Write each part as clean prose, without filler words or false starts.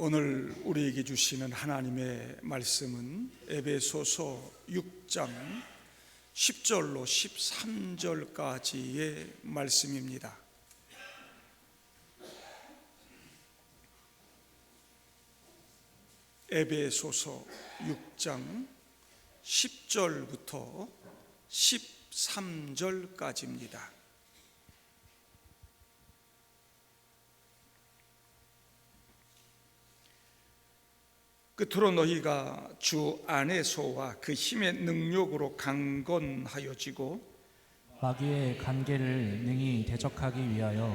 오늘 우리에게 주시는 하나님의 말씀은 에베소서 6장 10절로 13절까지의 말씀입니다. 에베소서 6장 10절부터 13절까지입니다. 끝으로 너희가 주 안에서와 그 힘의 능력으로 강건하여지고 마귀의 간계를 능히 대적하기 위하여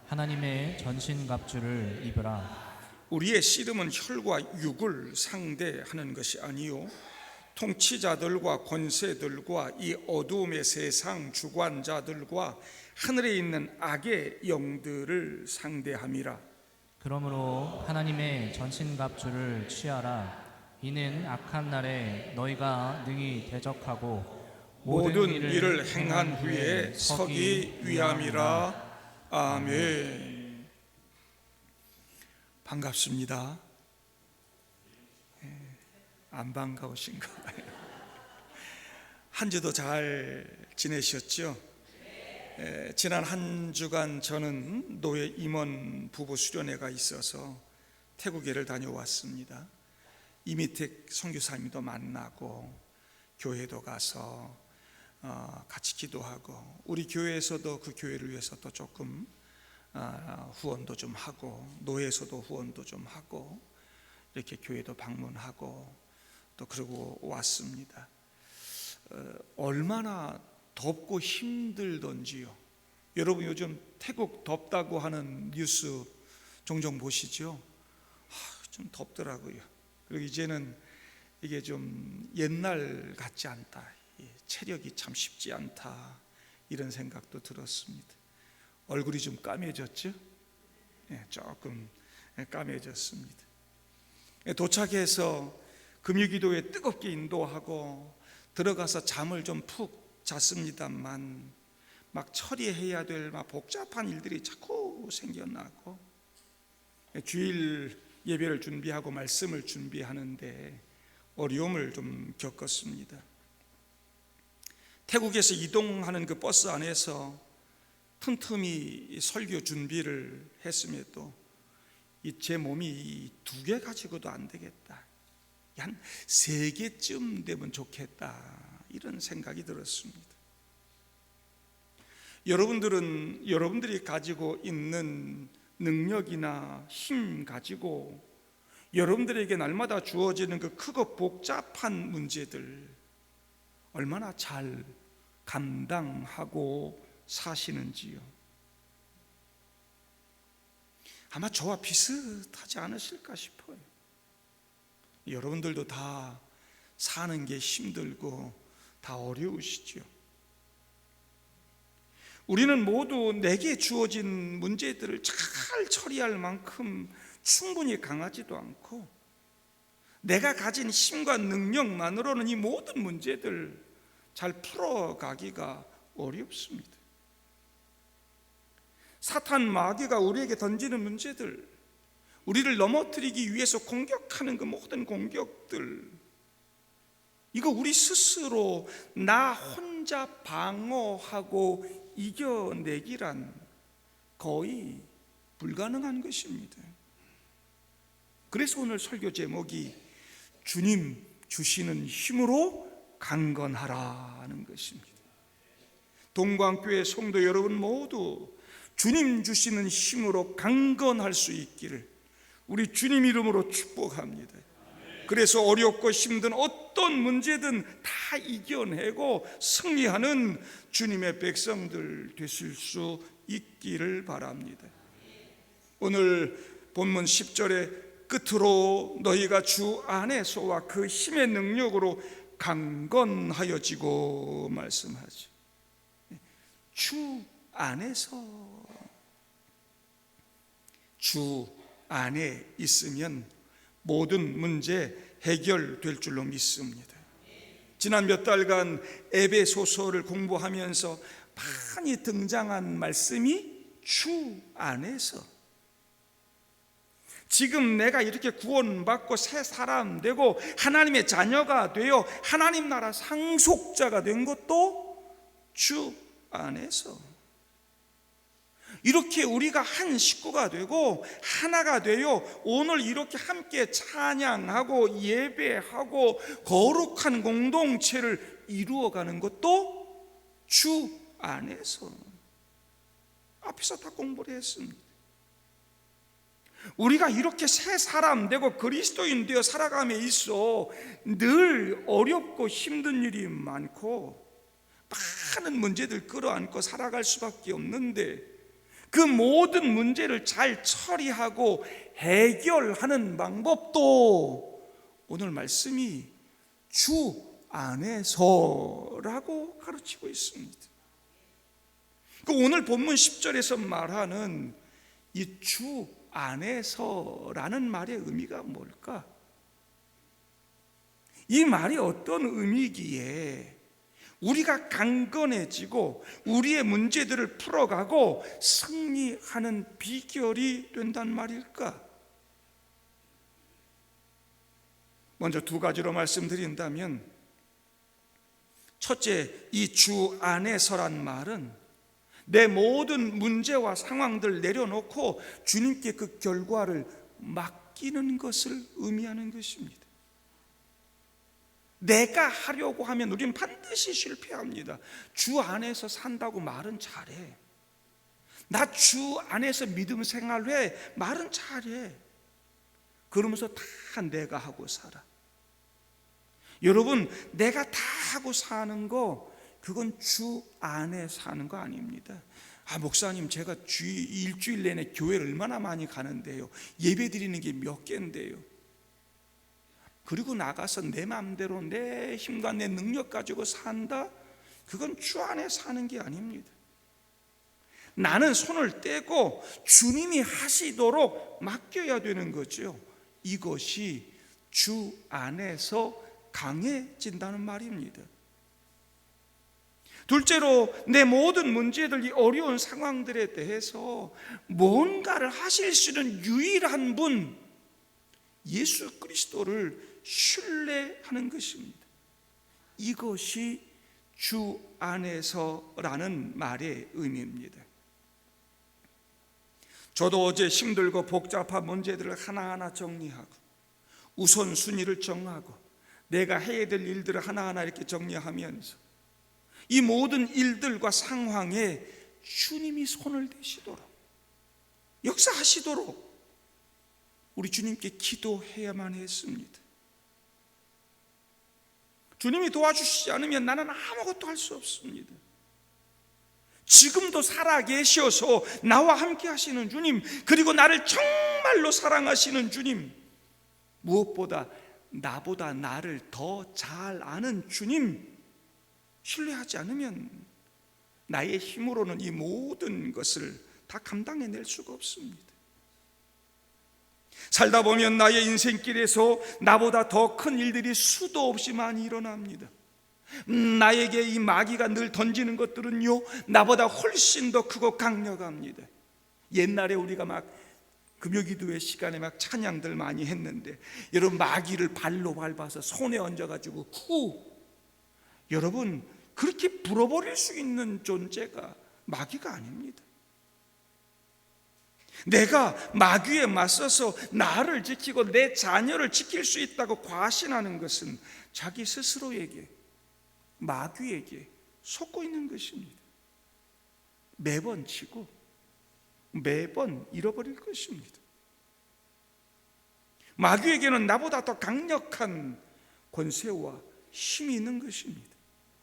하나님의 전신갑주를 입으라. 우리의 씨름은 혈과 육을 상대하는 것이 아니요 통치자들과 권세들과 이 어두움의 세상 주관자들과 하늘에 있는 악의 영들을 상대함이라. 그러므로 하나님의 전신갑주를 취하라. 이는 악한 날에 너희가 능히 대적하고 모든 일을 행한 후에 서기 위함이라. 아멘. 반갑습니다. 안 반가우신가요? 한 주도 잘 지내셨죠? 지난 한 주간 저는 노예 임원 부부 수련회가 있어서 태국에를 다녀왔습니다. 이미택 선교사님도 만나고 교회도 가서 같이 기도하고 우리 교회에서도 그 교회를 위해서 또 조금 후원도 좀 하고 노예에서도 후원도 좀 하고 이렇게 교회도 방문하고 또 그러고 왔습니다. 얼마나 덥고 힘들던지요. 여러분 요즘 태국 덥다고 하는 뉴스 종종 보시죠? 좀 덥더라고요. 그리고 이제는 이게 좀 옛날 같지 않다, 체력이 참 쉽지 않다, 이런 생각도 들었습니다. 얼굴이 좀 까매졌죠? 조금 까매졌습니다. 도착해서 금요기도에 뜨겁게 인도하고 들어가서 잠을 좀 푹 잤습니다만 막 처리해야 될 막 복잡한 일들이 자꾸 생겨나고 주일 예배를 준비하고 말씀을 준비하는데 어려움을 좀 겪었습니다. 태국에서 이동하는 그 버스 안에서 틈틈이 설교 준비를 했음에도 제 몸이 2개 가지고도 안 되겠다, 한 3개쯤 되면 좋겠다, 이런 생각이 들었습니다. 여러분들이 가지고 있는 능력이나 힘 가지고 여러분들에게 날마다 주어지는 그 크고 복잡한 문제들 얼마나 잘 감당하고 사시는지요. 아마 저와 비슷하지 않으실까 싶어요. 여러분들도 다 사는 게 힘들고 다 어려우시죠. 우리는 모두 내게 주어진 문제들을 잘 처리할 만큼 충분히 강하지도 않고 내가 가진 힘과 능력만으로는 이 모든 문제들 잘 풀어가기가 어렵습니다. 사탄 마귀가 우리에게 던지는 문제들, 우리를 넘어뜨리기 위해서 공격하는 그 모든 공격들, 이거 우리 스스로 나 혼자 방어하고 이겨내기란 거의 불가능한 것입니다. 그래서 오늘 설교 제목이 주님 주시는 힘으로 강건하라는 것입니다. 동광교회 성도 여러분 모두 주님 주시는 힘으로 강건할 수 있기를 우리 주님 이름으로 축복합니다. 그래서 어렵고 힘든 어떤 문제든 다 이겨내고 승리하는 주님의 백성들 되실 수 있기를 바랍니다. 오늘 본문 10절의 끝으로 너희가 주 안에서와 그 힘의 능력으로 강건하여지고 말씀하죠. 주 안에 있으면 모든 문제 해결될 줄로 믿습니다. 지난 몇 달간 에베소서를 공부하면서 많이 등장한 말씀이 주 안에서, 지금 내가 이렇게 구원받고 새 사람 되고 하나님의 자녀가 되어 하나님 나라 상속자가 된 것도 주 안에서. 이렇게 우리가 한 식구가 되고 하나가 되어 오늘 이렇게 함께 찬양하고 예배하고 거룩한 공동체를 이루어가는 것도 주 안에서. 앞에서 다 공부를 했습니다. 우리가 이렇게 새 사람 되고 그리스도인 되어 살아감에 있어 늘 어렵고 힘든 일이 많고 많은 문제들 끌어안고 살아갈 수밖에 없는데, 그 모든 문제를 잘 처리하고 해결하는 방법도 오늘 말씀이 주 안에서라고 가르치고 있습니다. 그 오늘 본문 10절에서 말하는 이 주 안에서라는 말의 의미가 뭘까? 이 말이 어떤 의미이기에 우리가 강건해지고 우리의 문제들을 풀어가고 승리하는 비결이 된단 말일까? 먼저 두 가지로 말씀드린다면, 첫째, 이 주 안에서란 말은 내 모든 문제와 상황들 내려놓고 주님께 그 결과를 맡기는 것을 의미하는 것입니다. 내가 하려고 하면 우리는 반드시 실패합니다. 주 안에서 산다고 말은 잘해. 나 주 안에서 믿음 생활해. 말은 잘해. 그러면서 다 내가 하고 살아. 여러분, 내가 다 하고 사는 거, 그건 주 안에 사는 거 아닙니다. 목사님, 제가 일주일 내내 교회를 얼마나 많이 가는데요, 예배 드리는 게 몇 개인데요, 그리고 나가서 내 마음대로 내 힘과 내 능력 가지고 산다? 그건 주 안에 사는 게 아닙니다. 나는 손을 떼고 주님이 하시도록 맡겨야 되는 거죠. 이것이 주 안에서 강해진다는 말입니다. 둘째로, 내 모든 문제들, 이 어려운 상황들에 대해서 뭔가를 하실 수 있는 유일한 분, 예수 그리스도를 신뢰하는 것입니다. 이것이 주 안에서라는 말의 의미입니다. 저도 어제 힘들고 복잡한 문제들을 하나하나 정리하고 우선순위를 정하고 내가 해야 될 일들을 하나하나 이렇게 정리하면서 이 모든 일들과 상황에 주님이 손을 대시도록, 역사하시도록 우리 주님께 기도해야만 했습니다. 주님이 도와주시지 않으면 나는 아무것도 할 수 없습니다. 지금도 살아계셔서 나와 함께 하시는 주님, 그리고 나를 정말로 사랑하시는 주님, 무엇보다 나보다 나를 더 잘 아는 주님 신뢰하지 않으면 나의 힘으로는 이 모든 것을 다 감당해낼 수가 없습니다. 살다 보면 나의 인생길에서 나보다 더 큰 일들이 수도 없이 많이 일어납니다. 나에게 이 마귀가 늘 던지는 것들은요, 나보다 훨씬 더 크고 강력합니다. 옛날에 우리가 막 금요기도회 시간에 막 찬양들 많이 했는데, 여러분, 마귀를 발로 밟아서 손에 얹어가지고 여러분, 그렇게 불어버릴 수 있는 존재가 마귀가 아닙니다. 내가 마귀에 맞서서 나를 지키고 내 자녀를 지킬 수 있다고 과신하는 것은 자기 스스로에게, 마귀에게 속고 있는 것입니다. 매번 지고 매번 잃어버릴 것입니다. 마귀에게는 나보다 더 강력한 권세와 힘이 있는 것입니다.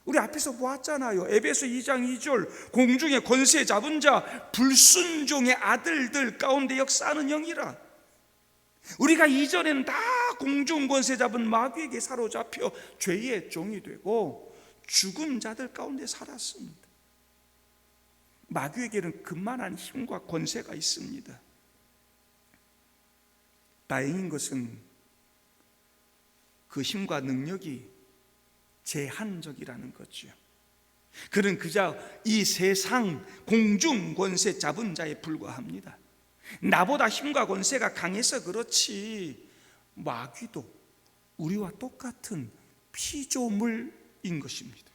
우리 앞에서 보았잖아요. 에베소 2장 2절, 공중의 권세 잡은 자 불순종의 아들들 가운데 역사하는 영이라. 우리가 이전에는 다 공중 권세 잡은 마귀에게 사로잡혀 죄의 종이 되고 죽은 자들 가운데 살았습니다. 마귀에게는 그만한 힘과 권세가 있습니다. 다행인 것은 그 힘과 능력이 제한적이라는 거죠. 그는 그저 이 세상 공중 권세 잡은 자에 불과합니다. 나보다 힘과 권세가 강해서 그렇지 마귀도 우리와 똑같은 피조물인 것입니다.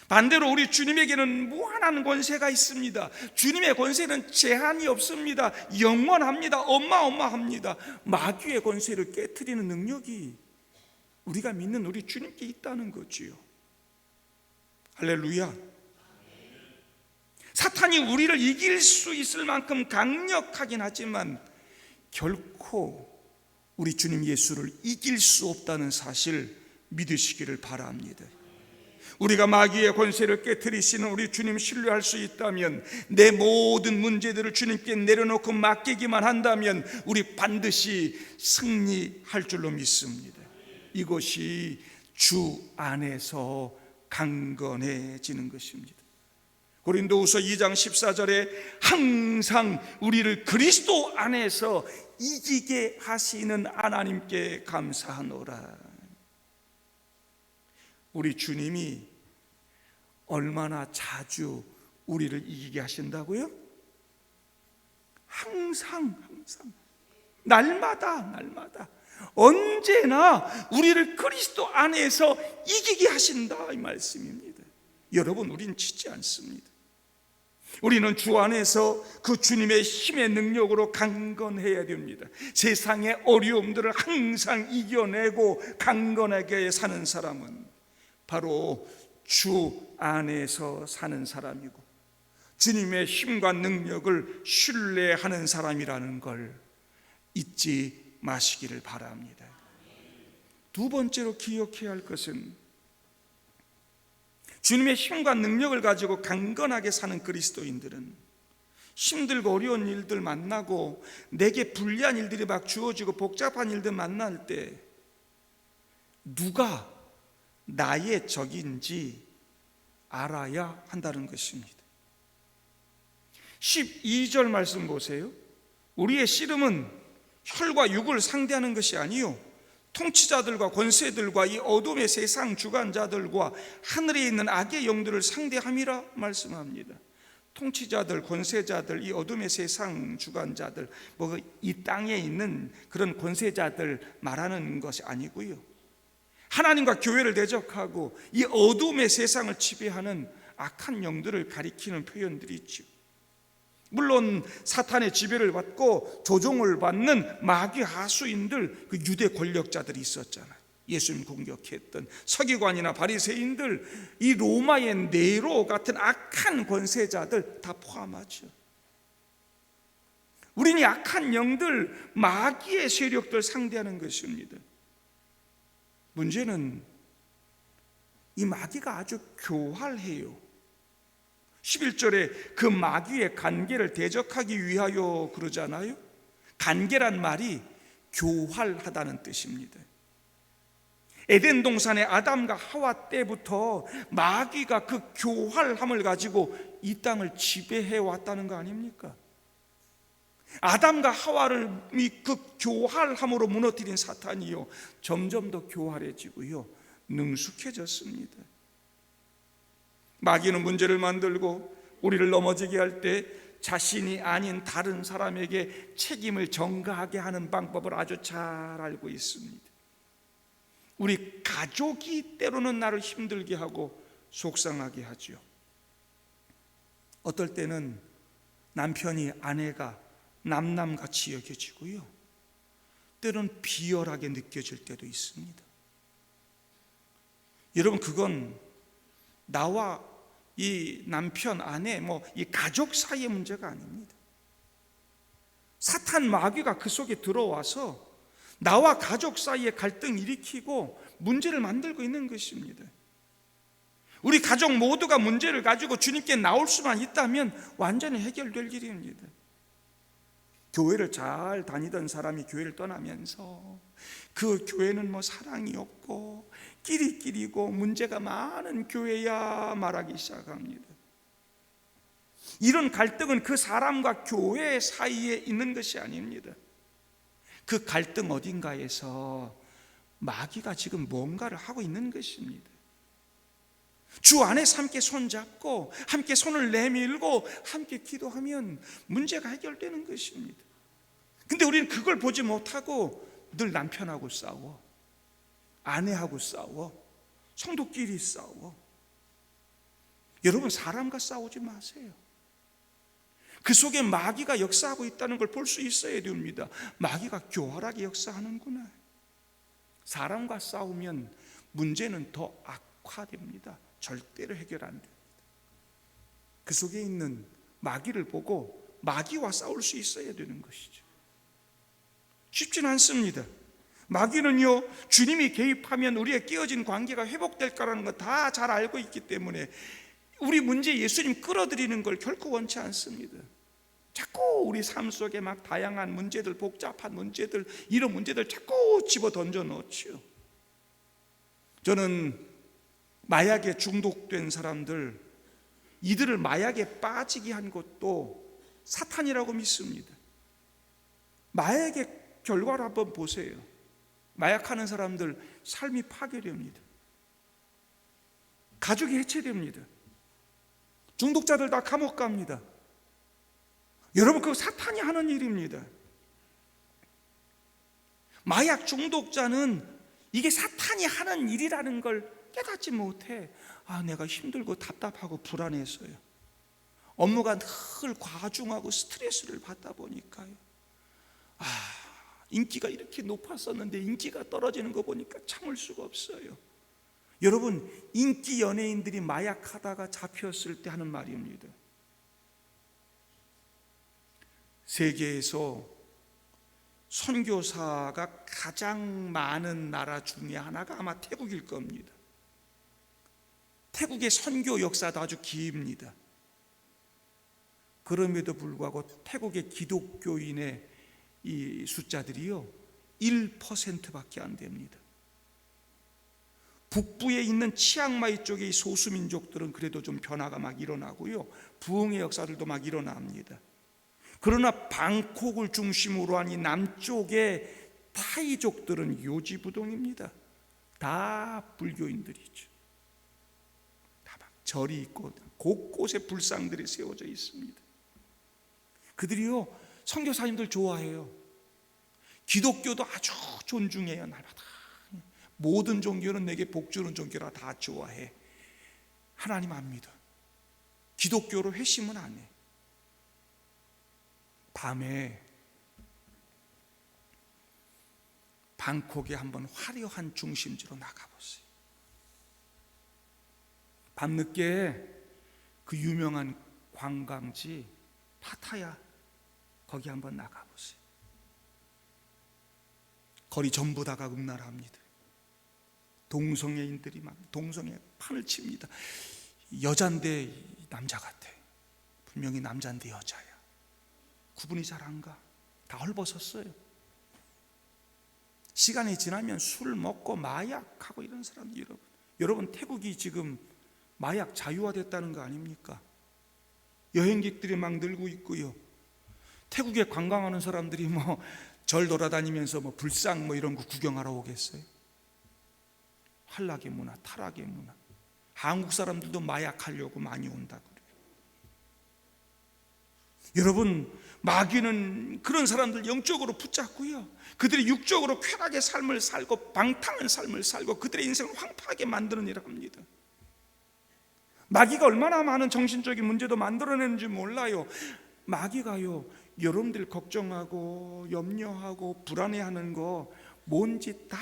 반대로 우리 주님에게는 무한한 권세가 있습니다. 주님의 권세는 제한이 없습니다. 영원합니다. 어마어마합니다. 마귀의 권세를 깨트리는 능력이 우리가 믿는 우리 주님께 있다는 거지요. 할렐루야. 사탄이 우리를 이길 수 있을 만큼 강력하긴 하지만 결코 우리 주님 예수를 이길 수 없다는 사실 믿으시기를 바랍니다. 우리가 마귀의 권세를 깨트리시는 우리 주님 신뢰할 수 있다면, 내 모든 문제들을 주님께 내려놓고 맡기기만 한다면 우리 반드시 승리할 줄로 믿습니다. 이것이 주 안에서 강건해지는 것입니다. 고린도후서 2장 14절에 항상 우리를 그리스도 안에서 이기게 하시는 하나님께 감사하노라. 우리 주님이 얼마나 자주 우리를 이기게 하신다고요? 항상 날마다 언제나 우리를 그리스도 안에서 이기게 하신다, 이 말씀입니다. 여러분, 우린 지지 않습니다. 우리는 주 안에서 그 주님의 힘의 능력으로 강건해야 됩니다. 세상의 어려움들을 항상 이겨내고 강건하게 사는 사람은 바로 주 안에서 사는 사람이고 주님의 힘과 능력을 신뢰하는 사람이라는 걸 잊지 마시기를 바랍니다. 두 번째로 기억해야 할 것은 주님의 힘과 능력을 가지고 강건하게 사는 그리스도인들은 힘들고 어려운 일들 만나고 내게 불리한 일들이 막 주어지고 복잡한 일들 만날 때 누가 나의 적인지 알아야 한다는 것입니다. 12절 말씀 보세요. 우리의 씨름은 혈과 육을 상대하는 것이 아니요 통치자들과 권세들과 이 어둠의 세상 주관자들과 하늘에 있는 악의 영들을 상대함이라 말씀합니다. 통치자들, 권세자들, 이 어둠의 세상 주관자들, 이 땅에 있는 그런 권세자들 말하는 것이 아니고요, 하나님과 교회를 대적하고 이 어둠의 세상을 지배하는 악한 영들을 가리키는 표현들이 있죠. 물론 사탄의 지배를 받고 조종을 받는 마귀 하수인들, 그 유대 권력자들이 있었잖아요. 예수님 공격했던 서기관이나 바리새인들, 이 로마의 네로 같은 악한 권세자들 다 포함하죠. 우리는 악한 영들, 마귀의 세력들 상대하는 것입니다. 문제는 이 마귀가 아주 교활해요. 11절에 그 마귀의 간계를 대적하기 위하여 그러잖아요. 간계란 말이 교활하다는 뜻입니다. 에덴 동산의 아담과 하와 때부터 마귀가 그 교활함을 가지고 이 땅을 지배해 왔다는 거 아닙니까? 아담과 하와를 그 교활함으로 무너뜨린 사탄이요 점점 더 교활해지고요 능숙해졌습니다. 마귀는 문제를 만들고 우리를 넘어지게 할 때 자신이 아닌 다른 사람에게 책임을 전가하게 하는 방법을 아주 잘 알고 있습니다. 우리 가족이 때로는 나를 힘들게 하고 속상하게 하죠. 어떨 때는 남편이 아내가 남남같이 여겨지고요, 때로는 비열하게 느껴질 때도 있습니다. 여러분, 그건 나와 이 남편, 아내, 이 가족 사이의 문제가 아닙니다. 사탄 마귀가 그 속에 들어와서 나와 가족 사이에 갈등 일으키고 문제를 만들고 있는 것입니다. 우리 가족 모두가 문제를 가지고 주님께 나올 수만 있다면 완전히 해결될 일입니다. 교회를 잘 다니던 사람이 교회를 떠나면서 그 교회는 사랑이 없고 끼리끼리고 문제가 많은 교회야 말하기 시작합니다. 이런 갈등은 그 사람과 교회 사이에 있는 것이 아닙니다. 그 갈등 어딘가에서 마귀가 지금 뭔가를 하고 있는 것입니다. 주 안에서 함께 손잡고 함께 손을 내밀고 함께 기도하면 문제가 해결되는 것입니다. 근데 우리는 그걸 보지 못하고 늘 남편하고 싸워, 아내하고 싸워, 성도끼리 싸워. 여러분, 사람과 싸우지 마세요. 그 속에 마귀가 역사하고 있다는 걸 볼 수 있어야 됩니다. 마귀가 교활하게 역사하는구나. 사람과 싸우면 문제는 더 악화됩니다. 절대로 해결 안 됩니다. 그 속에 있는 마귀를 보고 마귀와 싸울 수 있어야 되는 것이죠. 쉽지는 않습니다. 마귀는요, 주님이 개입하면 우리의 깨어진 관계가 회복될 거라는 거 다 잘 알고 있기 때문에 우리 문제 예수님 끌어들이는 걸 결코 원치 않습니다. 자꾸 우리 삶 속에 막 다양한 문제들, 복잡한 문제들, 이런 문제들 자꾸 집어 던져 넣지요. 저는 마약에 중독된 사람들, 이들을 마약에 빠지게 한 것도 사탄이라고 믿습니다. 마약의 결과를 한번 보세요. 마약하는 사람들 삶이 파괴됩니다. 가족이 해체됩니다. 중독자들 다 감옥 갑니다. 여러분, 그거 사탄이 하는 일입니다. 마약 중독자는 이게 사탄이 하는 일이라는 걸 깨닫지 못해. 내가 힘들고 답답하고 불안해서요. 업무가 늘 과중하고 스트레스를 받다 보니까요. 인기가 이렇게 높았었는데 인기가 떨어지는 거 보니까 참을 수가 없어요. 여러분, 인기 연예인들이 마약하다가 잡혔을 때 하는 말입니다. 세계에서 선교사가 가장 많은 나라 중에 하나가 아마 태국일 겁니다. 태국의 선교 역사도 아주 깁니다. 그럼에도 불구하고 태국의 기독교인의 이 숫자들이요 1%밖에 안 됩니다. 북부에 있는 치앙마이 쪽의 소수민족들은 그래도 좀 변화가 막 일어나고요, 부흥의 역사들도 막 일어납니다. 그러나 방콕을 중심으로 한 이 남쪽의 타이족들은 요지부동입니다. 다 불교인들이죠. 다 막 절이 있고 곳곳에 불상들이 세워져 있습니다. 그들이요 선교사님들 좋아해요. 기독교도 아주 존중해요. 날마다 모든 종교는 내게 복주는 종교라 다 좋아해. 하나님 안 믿어. 기독교로 회심은 안 해. 밤에 방콕에 한번 화려한 중심지로 나가보세요. 밤늦게 그 유명한 관광지 파타야 거기 한번 나가보세요. 거리 전부 다가 음란합니다. 동성애인들이 막 동성애 판을 칩니다. 여잔데 남자 같아. 분명히 남자인데 여자야. 구분이 잘 안 가. 다 헐벗었어요. 시간이 지나면 술 먹고 마약하고 이런 사람들, 여러분 태국이 지금 마약 자유화됐다는 거 아닙니까? 여행객들이 막 늘고 있고요. 태국에 관광하는 사람들이 뭐 절 돌아다니면서 뭐 불상 뭐 이런 거 구경하러 오겠어요? 환락의 문화, 타락의 문화. 한국 사람들도 마약하려고 많이 온다고 그래요. 여러분, 마귀는 그런 사람들 영적으로 붙잡고요, 그들이 육적으로 쾌락의 삶을 살고 방탕한 삶을 살고 그들의 인생을 황폐하게 만드는 일을 합니다. 마귀가 얼마나 많은 정신적인 문제도 만들어내는지 몰라요. 마귀가요 여러분들 걱정하고 염려하고 불안해하는 거 뭔지 다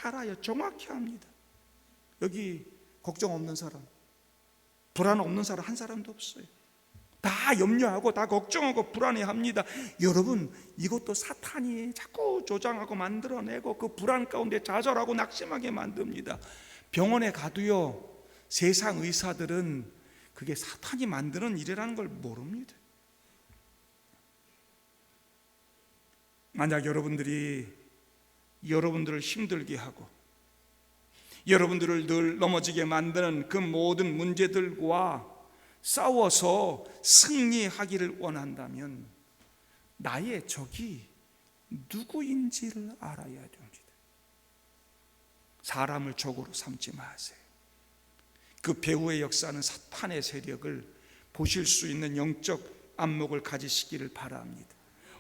알아요. 정확히 합니다. 여기 걱정 없는 사람, 불안 없는 사람 한 사람도 없어요. 다 염려하고 다 걱정하고 불안해합니다. 여러분, 이것도 사탄이 자꾸 조장하고 만들어내고 그 불안 가운데 좌절하고 낙심하게 만듭니다. 병원에 가도요 세상 의사들은 그게 사탄이 만드는 일이라는 걸 모릅니다. 만약 여러분들이 여러분들을 힘들게 하고 여러분들을 늘 넘어지게 만드는 그 모든 문제들과 싸워서 승리하기를 원한다면 나의 적이 누구인지를 알아야 됩니다. 사람을 적으로 삼지 마세요. 그 배후의 역사는 사탄의 세력을 보실 수 있는 영적 안목을 가지시기를 바랍니다.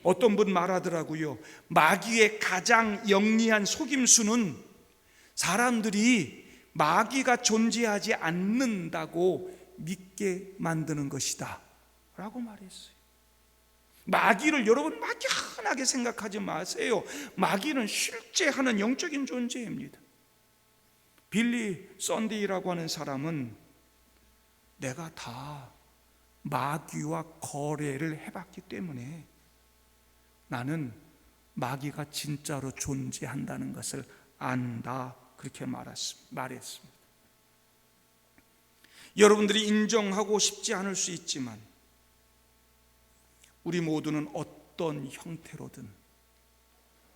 어떤 분 말하더라고요. 마귀의 가장 영리한 속임수는 사람들이 마귀가 존재하지 않는다고 믿게 만드는 것이다 라고 말했어요. 마귀를 여러분 막연하게 생각하지 마세요. 마귀는 실제 하는 영적인 존재입니다. 빌리 썬디라고 하는 사람은 내가 다 마귀와 거래를 해봤기 때문에 나는 마귀가 진짜로 존재한다는 것을 안다, 그렇게 말했습니다. 여러분들이 인정하고 싶지 않을 수 있지만 우리 모두는 어떤 형태로든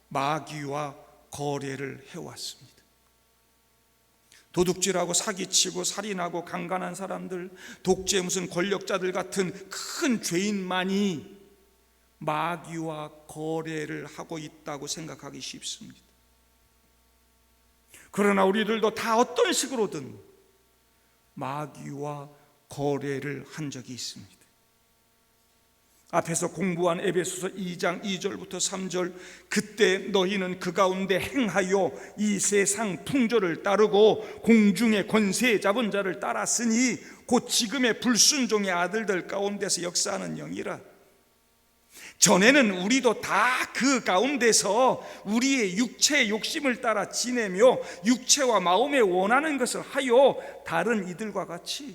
마귀와 거래를 해왔습니다. 도둑질하고 사기치고 살인하고 강간한 사람들, 독재 무슨 권력자들 같은 큰 죄인만이 마귀와 거래를 하고 있다고 생각하기 쉽습니다. 그러나 우리들도 다 어떤 식으로든 마귀와 거래를 한 적이 있습니다. 앞에서 공부한 에베소서 2장 2절부터 3절, 그때 너희는 그 가운데 행하여 이 세상 풍조를 따르고 공중의 권세 잡은 자를 따랐으니 곧 지금의 불순종의 아들들 가운데서 역사하는 영이라. 전에는 우리도 다 그 가운데서 우리의 육체의 욕심을 따라 지내며 육체와 마음에 원하는 것을 하여 다른 이들과 같이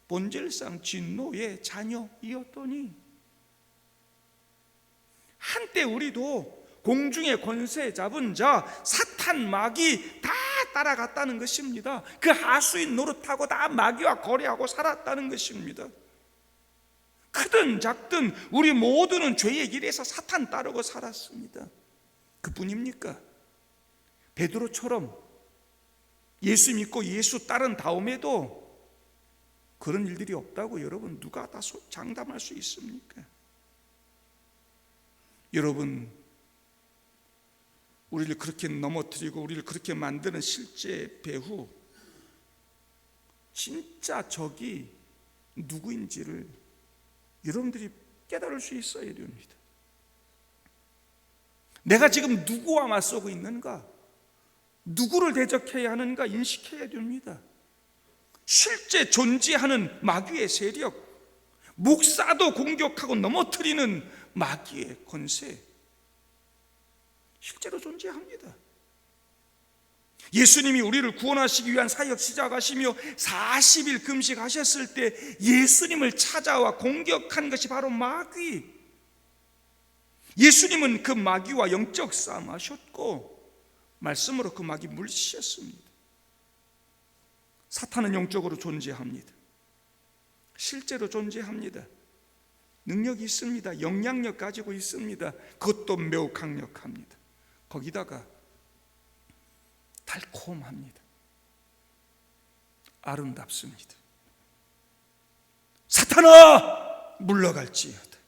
본질상 진노의 자녀이었더니, 한때 우리도 공중의 권세 잡은 자 사탄 마귀 다 따라갔다는 것입니다. 그 하수인 노릇하고 다 마귀와 거래하고 살았다는 것입니다. 크든 작든 우리 모두는 죄의 길에서 사탄 따르고 살았습니다. 그뿐입니까? 베드로처럼 예수 믿고 예수 따른 다음에도 그런 일들이 없다고 여러분 누가 다 장담할 수 있습니까? 여러분, 우리를 그렇게 넘어뜨리고 우리를 그렇게 만드는 실제 배후, 진짜 적이 누구인지를 여러분들이 깨달을 수 있어야 됩니다. 내가 지금 누구와 맞서고 있는가, 누구를 대적해야 하는가 인식해야 됩니다. 실제 존재하는 마귀의 세력, 목사도 공격하고 넘어뜨리는 마귀의 권세, 실제로 존재합니다. 예수님이 우리를 구원하시기 위한 사역 시작하시며 40일 금식하셨을 때 예수님을 찾아와 공격한 것이 바로 마귀. 예수님은 그 마귀와 영적 싸움 하셨고 말씀으로 그 마귀 물리치셨습니다. 사탄은 영적으로 존재합니다. 실제로 존재합니다. 능력이 있습니다. 영향력 가지고 있습니다. 그것도 매우 강력합니다. 거기다가 달콤합니다. 아름답습니다. 사탄아 물러갈지어다.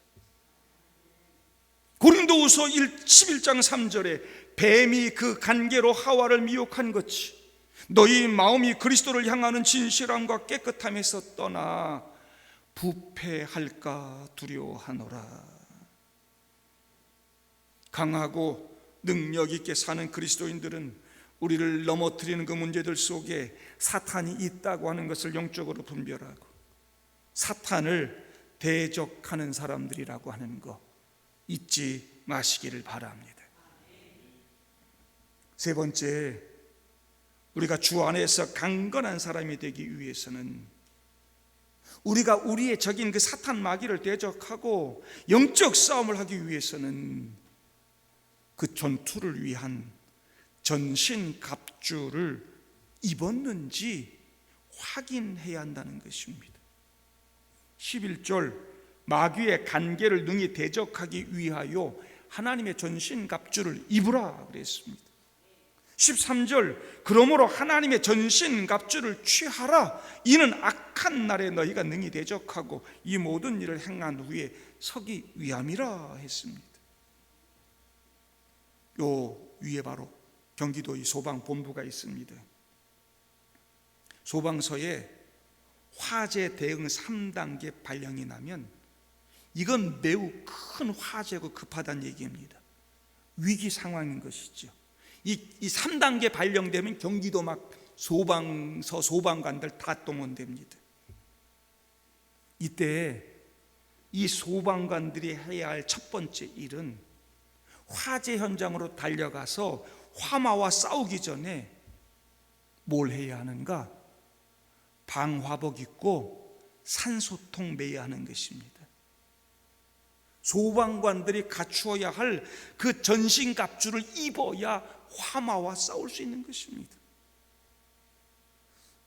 고린도후서 11장 3절에 뱀이 그 간계로 하와를 미혹한 것이 너희 마음이 그리스도를 향하는 진실함과 깨끗함에서 떠나 부패할까 두려워하노라. 강하고 능력 있게 사는 그리스도인들은 우리를 넘어뜨리는 그 문제들 속에 사탄이 있다고 하는 것을 영적으로 분별하고 사탄을 대적하는 사람들이라고 하는 거 잊지 마시기를 바랍니다. 세 번째, 우리가 주 안에서 강건한 사람이 되기 위해서는 우리가 우리의 적인 그 사탄 마귀를 대적하고 영적 싸움을 하기 위해서는 그 전투를 위한 전신갑주를 입었는지 확인해야 한다는 것입니다. 11절, 마귀의 간계를 능히 대적하기 위하여 하나님의 전신갑주를 입으라 그랬습니다. 13절, 그러므로 하나님의 전신갑주를 취하라. 이는 악한 날에 너희가 능히 대적하고 이 모든 일을 행한 후에 서기 위함이라 했습니다. 요 위에 바로 경기도의 소방본부가 있습니다. 소방서에 화재 대응 3단계 발령이 나면 이건 매우 큰 화재고 급하다는 얘기입니다. 위기 상황인 것이죠. 이 3단계 발령되면 경기도 막 소방서, 소방관들 다 동원됩니다. 이때 이 소방관들이 해야 할 첫 번째 일은 화재 현장으로 달려가서 화마와 싸우기 전에 뭘 해야 하는가? 방화복 입고 산소통 매야 하는 것입니다. 소방관들이 갖추어야 할 그 전신갑주를 입어야 화마와 싸울 수 있는 것입니다.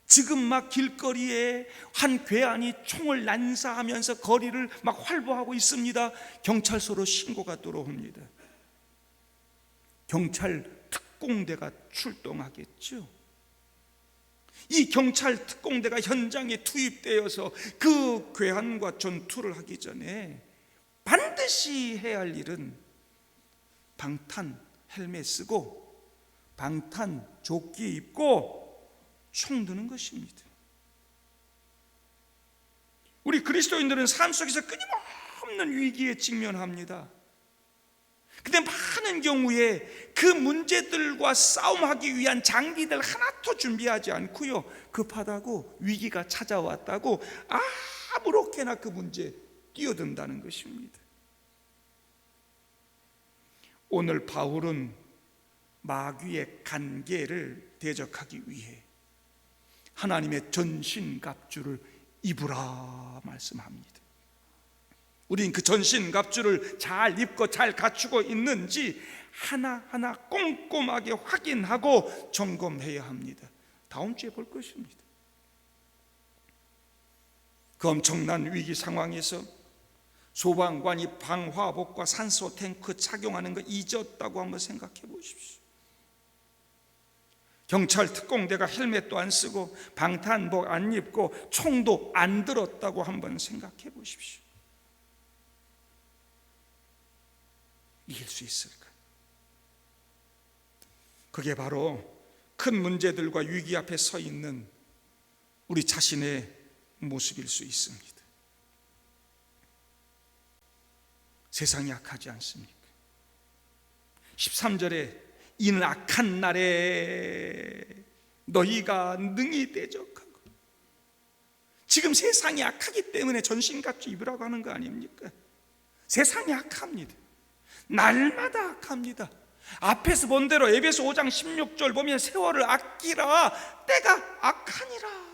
지금 막 길거리에 한 괴한이 총을 난사하면서 거리를 막 활보하고 있습니다. 경찰서로 신고가 들어옵니다. 경찰 특공대가 출동하겠죠. 이 경찰 특공대가 현장에 투입되어서 그 괴한과 전투를 하기 전에 반드시 해야 할 일은 방탄 헬멧 쓰고 방탄 조끼 입고 총 드는 것입니다. 우리 그리스도인들은 삶 속에서 끊임없는 위기에 직면합니다. 근데 많은 경우에 그 문제들과 싸움하기 위한 장비들 하나도 준비하지 않고요, 급하다고 위기가 찾아왔다고 아무렇게나 그 문제에 뛰어든다는 것입니다. 오늘 바울은 마귀의 간계를 대적하기 위해 하나님의 전신갑주를 입으라 말씀합니다. 우린 그 전신갑주를 잘 입고 잘 갖추고 있는지 하나하나 꼼꼼하게 확인하고 점검해야 합니다. 다음 주에 볼 것입니다. 그 엄청난 위기 상황에서 소방관이 방화복과 산소 탱크 착용하는 거 잊었다고 한번 생각해 보십시오. 경찰 특공대가 헬멧도 안 쓰고 방탄복 안 입고 총도 안 들었다고 한번 생각해 보십시오. 이길 수 있을까? 그게 바로 큰 문제들과 위기 앞에 서 있는 우리 자신의 모습일 수 있습니다. 세상이 악하지 않습니까? 13절에 이는 악한 날에 너희가 능히 대적하고, 지금 세상이 악하기 때문에 전신갑주 입으라고 하는 거 아닙니까? 세상이 악합니다. 날마다 악합니다. 앞에서 본 대로 에베소 5장 16절 보면 세월을 아끼라, 때가 악하니라.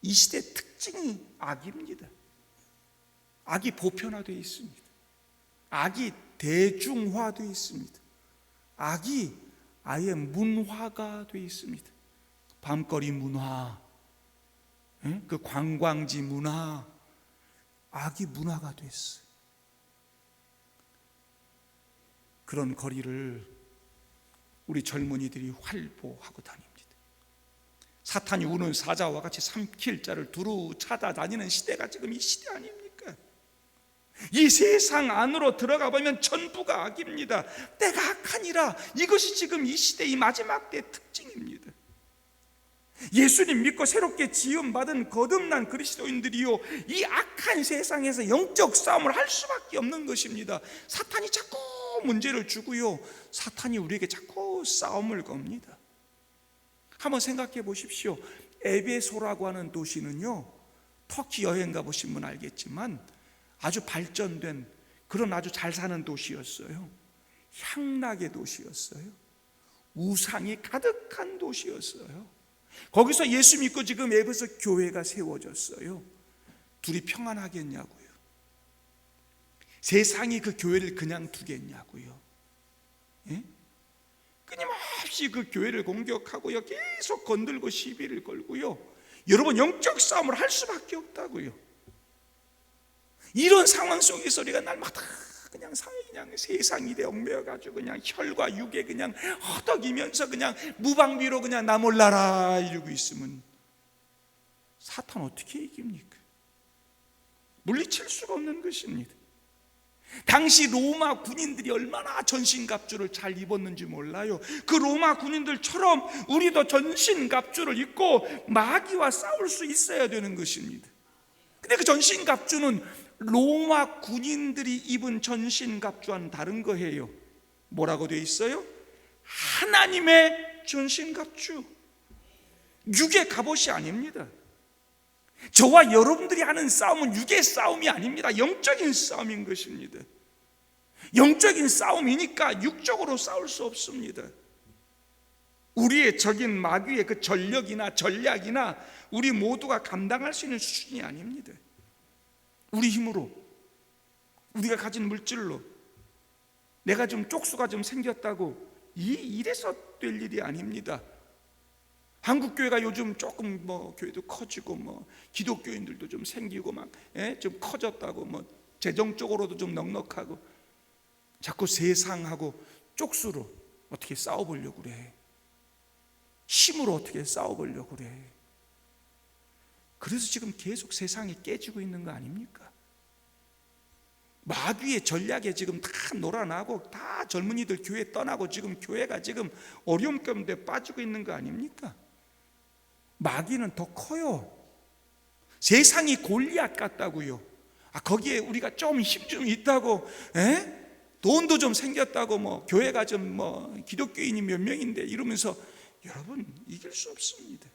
이 시대의 특징이 악입니다. 악이 보편화되어 있습니다. 악이 대중화되어 있습니다. 악이 아예 문화가 되어 있습니다. 밤거리 문화, 그 관광지 문화, 악이 문화가 됐어요. 그런 거리를 우리 젊은이들이 활보하고 다닙니다. 사탄이 우는 사자와 같이 삼킬 자를 두루 찾아다니는 시대가 지금 이 시대 아닙니까? 이 세상 안으로 들어가 보면 전부가 악입니다. 때가 악하니라. 이것이 지금 이 시대, 이 마지막 때의 특징입니다. 예수님 믿고 새롭게 지음받은 거듭난 그리스도인들이요, 이 악한 세상에서 영적 싸움을 할 수밖에 없는 것입니다. 사탄이 자꾸 문제를 주고요, 사탄이 우리에게 자꾸 싸움을 겁니다. 한번 생각해 보십시오. 에베소라고 하는 도시는요, 터키 여행 가보신 분 알겠지만 아주 발전된 그런 아주 잘 사는 도시였어요. 향락의 도시였어요. 우상이 가득한 도시였어요. 거기서 예수 믿고 지금 에베소 교회가 세워졌어요. 둘이 평안하겠냐고요? 세상이 그 교회를 그냥 두겠냐고요? 예? 끊임없이 그 교회를 공격하고요, 계속 건들고 시비를 걸고요, 여러분 영적 싸움을 할 수밖에 없다고요. 이런 상황 속에서 우리가 날마다 그냥 세상 일에 얽매여가지고 그냥 혈과 육에 그냥 허덕이면서 그냥 무방비로 그냥 나 몰라라 이러고 있으면 사탄 어떻게 이깁니까? 물리칠 수가 없는 것입니다. 당시 로마 군인들이 얼마나 전신갑주를 잘 입었는지 몰라요. 그 로마 군인들처럼 우리도 전신갑주를 입고 마귀와 싸울 수 있어야 되는 것입니다. 근데 그 전신갑주는 로마 군인들이 입은 전신갑주와는 다른 거예요. 뭐라고 되어 있어요? 하나님의 전신갑주. 육의 갑옷이 아닙니다. 저와 여러분들이 하는 싸움은 육의 싸움이 아닙니다. 영적인 싸움인 것입니다. 영적인 싸움이니까 육적으로 싸울 수 없습니다. 우리의 적인 마귀의 그 전력이나 전략이나 우리 모두가 감당할 수 있는 수준이 아닙니다. 우리 힘으로, 우리가 가진 물질로, 내가 좀 쪽수가 좀 생겼다고 이래서 될 일이 아닙니다. 한국교회가 요즘 조금 교회도 커지고 기독교인들도 좀 생기고 좀 커졌다고 재정적으로도 좀 넉넉하고 자꾸 세상하고 쪽수로 어떻게 싸워보려고 그래. 힘으로 어떻게 싸워보려고 그래. 그래서 지금 계속 세상이 깨지고 있는 거 아닙니까? 마귀의 전략에 지금 다 놀아나고 다 젊은이들 교회 떠나고 지금 교회가 지금 어려움 가운데 빠지고 있는 거 아닙니까? 마귀는 더 커요. 세상이 골리앗 같다고요. 거기에 우리가 좀 힘 좀 있다고, 돈도 좀 생겼다고, 교회가 좀 기독교인이 몇 명인데 이러면서 여러분 이길 수 없습니다.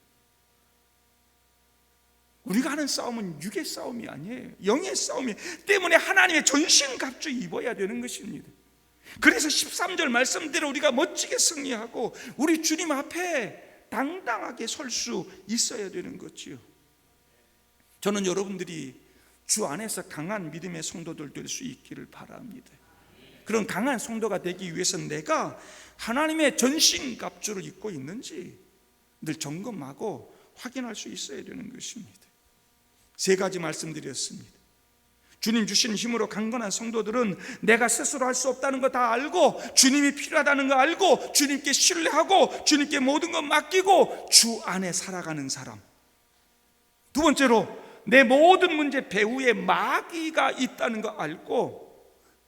우리가 하는 싸움은 육의 싸움이 아니에요. 영의 싸움이 때문에 하나님의 전신갑주 입어야 되는 것입니다. 그래서 13절 말씀대로 우리가 멋지게 승리하고 우리 주님 앞에 당당하게 설 수 있어야 되는 거지요. 저는 여러분들이 주 안에서 강한 믿음의 성도들 될 수 있기를 바랍니다. 그런 강한 성도가 되기 위해서는 내가 하나님의 전신갑주를 입고 있는지 늘 점검하고 확인할 수 있어야 되는 것입니다. 3가지 말씀드렸습니다. 주님 주신 힘으로 강건한 성도들은 내가 스스로 할 수 없다는 거 다 알고 주님이 필요하다는 거 알고 주님께 신뢰하고 주님께 모든 것 맡기고 주 안에 살아가는 사람. 2번째로 내 모든 문제 배후에 마귀가 있다는 거 알고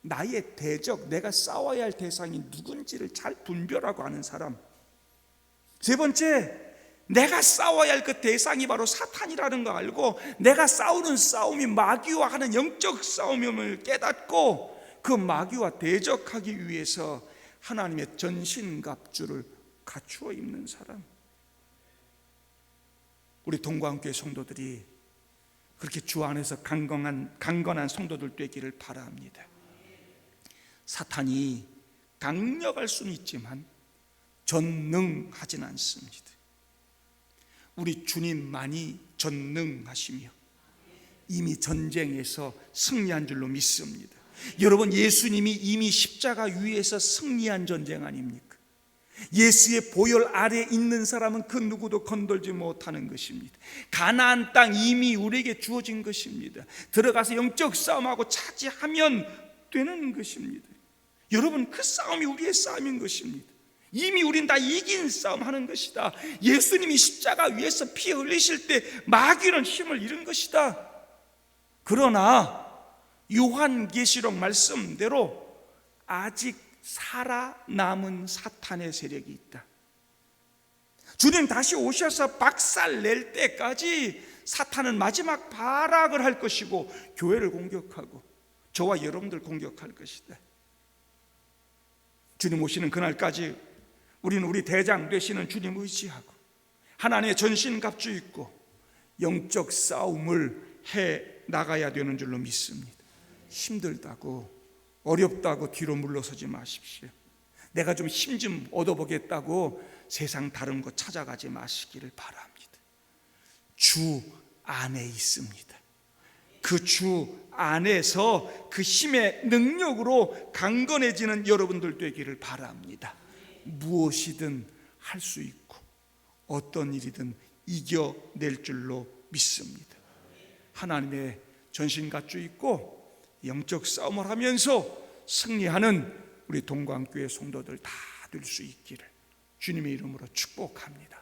나의 대적, 내가 싸워야 할 대상이 누군지를 잘 분별하고 아는 사람. 3번째, 내가 싸워야 할 그 대상이 바로 사탄이라는 거 알고 내가 싸우는 싸움이 마귀와 하는 영적 싸움임을 깨닫고 그 마귀와 대적하기 위해서 하나님의 전신갑주를 갖추어 입는 사람. 우리 동광교회 성도들이 그렇게 주 안에서 강건한 성도들 되기를 바랍니다. 사탄이 강력할 수는 있지만 전능하진 않습니다. 우리 주님만이 전능하시며 이미 전쟁에서 승리한 줄로 믿습니다. 여러분, 예수님이 이미 십자가 위에서 승리한 전쟁 아닙니까? 예수의 보혈 아래 있는 사람은 그 누구도 건들지 못하는 것입니다. 가나안 땅 이미 우리에게 주어진 것입니다. 들어가서 영적 싸움하고 차지하면 되는 것입니다. 여러분, 그 싸움이 우리의 싸움인 것입니다. 이미 우린 다 이긴 싸움 하는 것이다. 예수님이 십자가 위에서 피 흘리실 때 마귀는 힘을 잃은 것이다. 그러나 요한계시록 말씀대로 아직 살아남은 사탄의 세력이 있다. 주님 다시 오셔서 박살 낼 때까지 사탄은 마지막 발악을 할 것이고 교회를 공격하고 저와 여러분들 공격할 것이다. 주님 오시는 그날까지 우리는 우리 대장 되시는 주님 의지하고 하나님의 전신갑주 입고 영적 싸움을 해 나가야 되는 줄로 믿습니다. 힘들다고 어렵다고 뒤로 물러서지 마십시오. 내가 좀 힘 좀 얻어보겠다고 세상 다른 거 찾아가지 마시기를 바랍니다. 주 안에 있습니다. 그 주 안에서 그 힘의 능력으로 강건해지는 여러분들 되기를 바랍니다. 무엇이든 할 수 있고 어떤 일이든 이겨낼 줄로 믿습니다. 하나님의 전신갑주 입고 영적 싸움을 하면서 승리하는 우리 동광교회 성도들 다 될 수 있기를 주님의 이름으로 축복합니다.